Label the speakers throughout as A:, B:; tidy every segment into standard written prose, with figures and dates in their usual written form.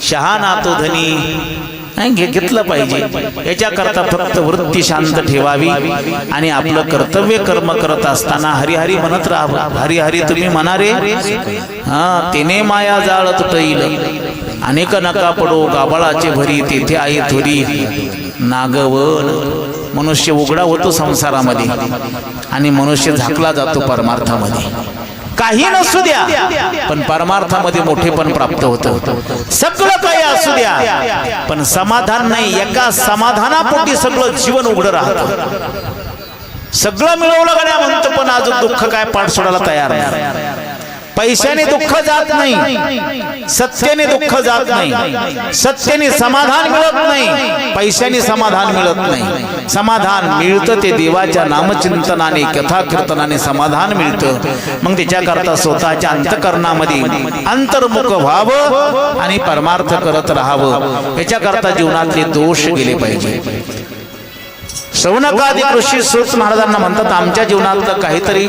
A: शहाणा तो धनी घेतलं पाहिजे। याच्याकरता फक्त वृत्ती शांत ठेवावी आणि आपलं कर्तव्य कर्म करत असताना हरिहरी म्हणत राहावं। हरिहरी तुम्ही म्हणा रे, तेने माया जाळ तुटईल, अनेक नका पडो गाबाळाचे भरी, तेथे आहे थोरी नागवन। मनुष्य उघडा होतो संसारामध्ये आणि मनुष्य झाकला जातो परमार्थामध्ये। काही नसू द्या पण परमार्थामध्ये मोठेपण प्राप्त होतं। सगळं काही असू द्या पण समाधान नाही। एका समाधानापोटी सगळं जीवन उघडं राहतं। सगळं मिळवलं गड्या म्हणतो पण अजून दुःख काय पाठ सोडायला तयार नाही। पैशाने दुःख जात नाही, सत्याने दुःख जात नाही, सत्याने समाधान मिळत नाही, पैशाने समाधान मिळत नाही। समाधान मिळतं ते देवाच्या नामचिंतनाने कथा कीर्तनाने समाधान मिळतं। मग त्याच्याकरता स्वतःच्या अंतःकरणामध्ये अंतर्मुख व्हावं आणि परमार्थ करत राहावं। याच्याकरता जीवनातले दोष गेले पाहिजे। शौनकादी ऋषी सूत महाराजांना म्हणतात, आमच्या जीवनातलं काहीतरी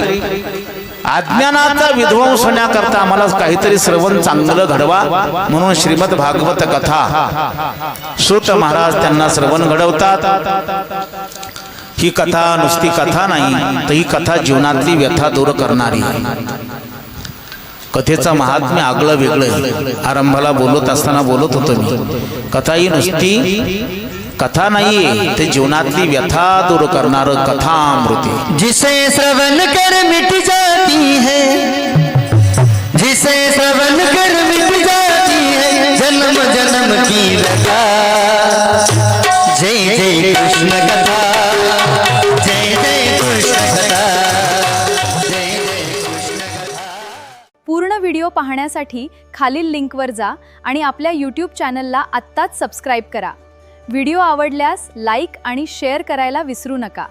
A: अज्ञानाचा विध्वंस होण्याकरता आम्हाला काहीतरी श्रवण चांगलं घडवा, म्हणून श्रीमद भागवत कथा सूत महाराज त्यांना श्रवण घडवतात। ही कथा नुसती कथा नाही तर ही कथा जीवनातली व्यथा दूर करणारी। कथेचं महात्म्य आगळं वेगळं। आरंभाला बोलत असताना बोलत होतो मी, कथा ही नुसती कथा नाहीये, ते जीवनातली व्यथा दूर करणार कथामृती।
B: जिसे श्रवण कर मिट जाती है, जिसे श्रवण कर मिट जाती है जन्म जन्म की लगा। जय जय कृष्ण कथा, जय जय कृष्ण कथा, जय जय कृष्ण कथा।
C: पूर्ण व्हिडिओ पाहण्यासाठी खालील लिंकवर जा आणि आपल्या YouTube चॅनलला आत्ताच सबस्क्राईब करा। व्हिडिओ आवडल्यास लाईक आणि शेअर करायला विसरू नका।